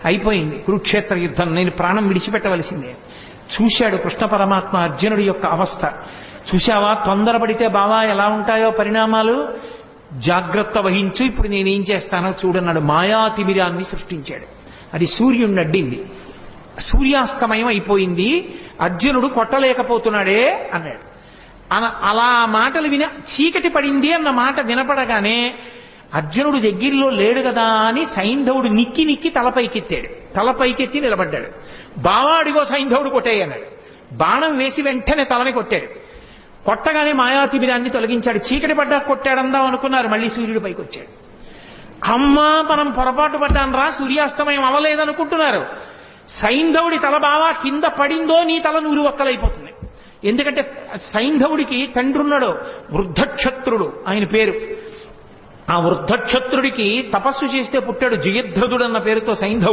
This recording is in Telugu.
అయిపోయింది కురుక్షేత్ర యుద్ధం, నేను ప్రాణం విడిచిపెట్టవలసిందే. చూశాడు కృష్ణ పరమాత్మ అర్జునుడి యొక్క అవస్థ. చూశావా, తొందరపడితే బావా ఎలా ఉంటాయో పరిణామాలు, జాగ్రత్త వహించు, ఇప్పుడు నేనేం చేస్తానో చూడన్నాడు. మాయాతిమిరాన్ని సృష్టించాడు. అది సూర్యుడిని అడ్డింది. సూర్యాస్తమయం అయిపోయింది, అర్జునుడు కొట్టలేకపోతున్నాడే అన్నాడు. అలా మాటలు చీకటి పడింది అన్న మాట వినపడగానే అర్జునుడు దగ్గరలో లేడు కదా అని సైంధవుడు నిక్కి నిక్కి తలపైకెత్తాడు. తలపైకెత్తి నిలబడ్డాడు. బావాడిగో సైంధవుడు కొట్టేయన్నాడు. బాణం వేసి వెంటనే తలని కొట్టాడు. కొట్టగానే మాయాతిమిరాన్ని తొలగించాడు. చీకటి పడ్డా కొట్టాడందాం అనుకున్నారు, మళ్ళీ సూర్యుడు పైకి వచ్చాడు. అమ్మా మనం పొరపాటు పడ్డాను రా, సూర్యాస్తమయం అవ్వలేదనుకుంటున్నారు. సైంధవుడి తల బావా కింద పడిందో నీ తల నూరు ఒక్కలైపోతుంది. ఎందుకంటే సైంధవుడికి తండ్రి ఉన్నాడు, వృద్ధక్షత్రుడు ఆయన పేరు. ఆ వృద్ధక్షత్రుడికి తపస్సు చేస్తే పుట్టాడు, జయద్రథుడు అన్న పేరుతో సైంధవుడు.